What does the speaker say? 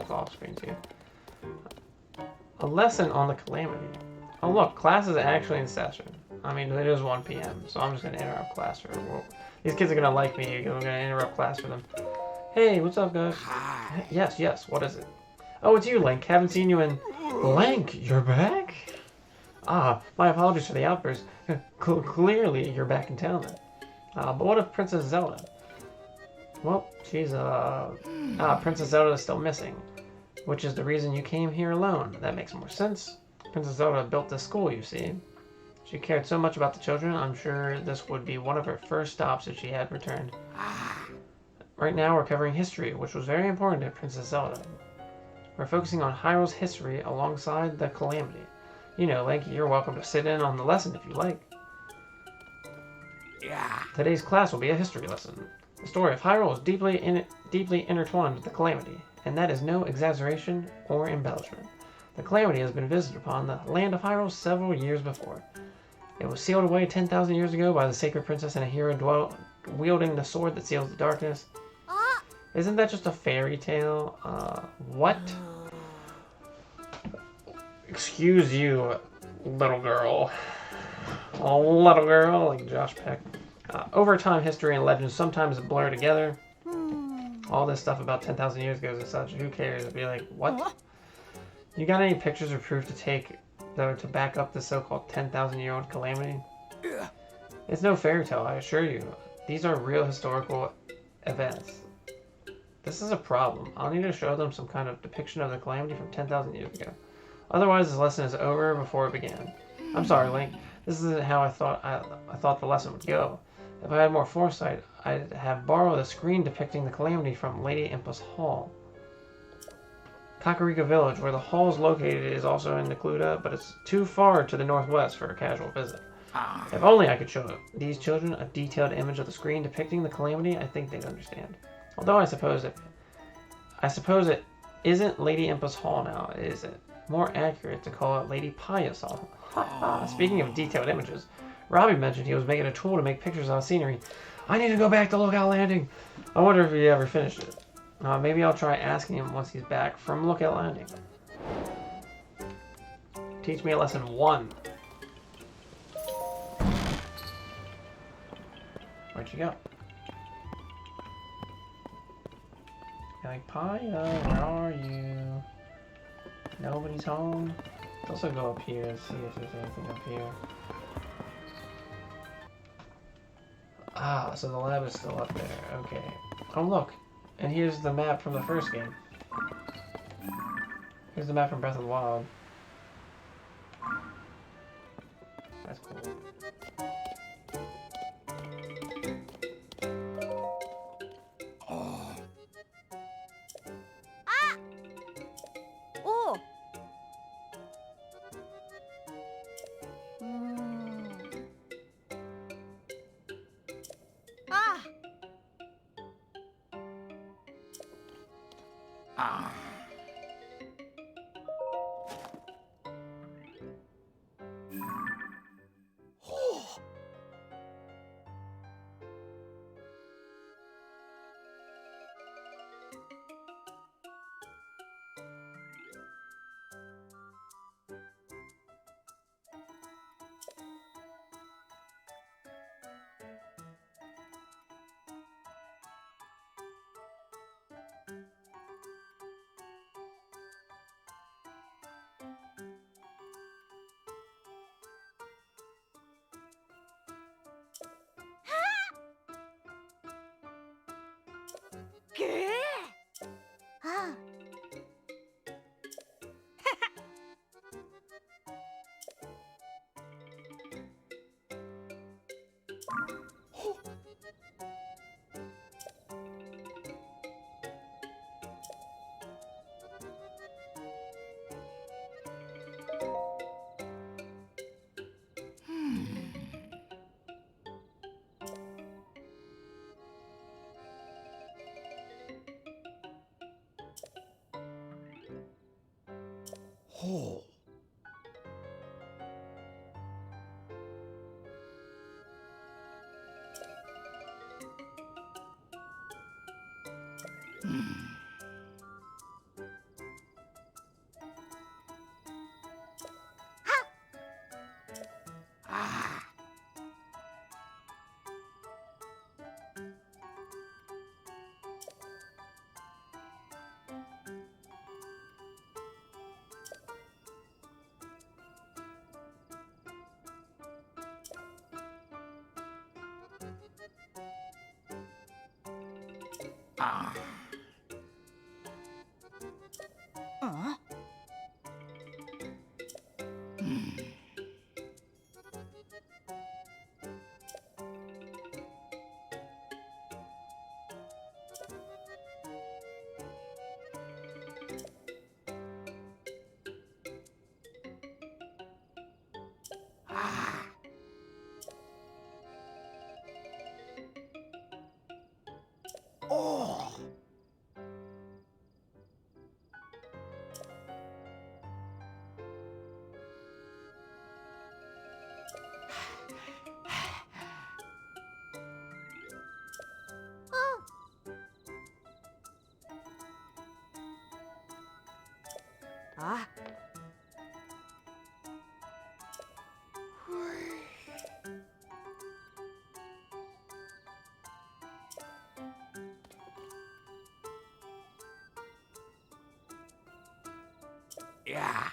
both off screen too. A lesson on the calamity. Oh look, class is actually in session. I mean, it is 1 p.m., so I'm just gonna interrupt class for. Well, these kids are gonna like me. I'm gonna interrupt class for them. Hey, what's up, guys? Yes, yes. What is it? Oh, it's you, Link. Haven't seen you in. Link, you're back? Ah, my apologies for the outburst. Clearly, you're back in town then. But what of Princess Zelda? Well, she's Princess Zelda is still missing, which is the reason you came here alone. That makes more sense. Princess Zelda built this school, you see. She cared so much about the children, I'm sure this would be one of her first stops if she had returned. Right now, we're covering history, which was very important to Princess Zelda. We're focusing on Hyrule's history alongside the calamity. You know, Link, you're welcome to sit in on the lesson if you like. Yeah. Today's class will be a history lesson. The story of Hyrule is deeply intertwined with the calamity, and that is no exaggeration or embellishment. The calamity has been visited upon the land of Hyrule several years before. It was sealed away 10,000 years ago by the sacred princess and a hero wielding the sword that seals the darkness. Isn't that just a fairy tale? What? Excuse you, little girl. Oh, little girl, like Josh Peck. Over time, history and legends sometimes blur together. All this stuff about 10,000 years ago and such, who cares? It'd be like, what? You got any pictures or proof to take, though, to back up the so-called 10,000-year-old calamity? It's no fairy tale, I assure you. These are real historical events. This is a problem. I'll need to show them some kind of depiction of the calamity from 10,000 years ago. Otherwise, this lesson is over before it began. I'm sorry, Link. This isn't how I thought the lesson would go. If I had more foresight, I'd have borrowed a screen depicting the calamity from Lady Impa's Hall. Kakariko Village, where the hall is located, is also in Necluda, but it's too far to the northwest for a casual visit. If only I could show these children a detailed image of the screen depicting the calamity, I think they'd understand. Although I suppose it isn't Lady Impa's Hall now, is it? More accurate to call it Lady Paya's Hall. Speaking of detailed images, Robbie mentioned he was making a tool to make pictures of scenery. I need to go back to Lookout Landing. I wonder if he ever finished it. Maybe I'll try asking him once he's back from Lookout Landing. Teach me a lesson 1. Where'd you go? You're like, Paya, where are you? Nobody's home. Let's also go up here and see if there's anything up here. So the lab is still up there. Okay. Oh, look. And here's the map from the first game. Here's the map from Breath of the Wild. That's cool. Oh. Ah. Yeah.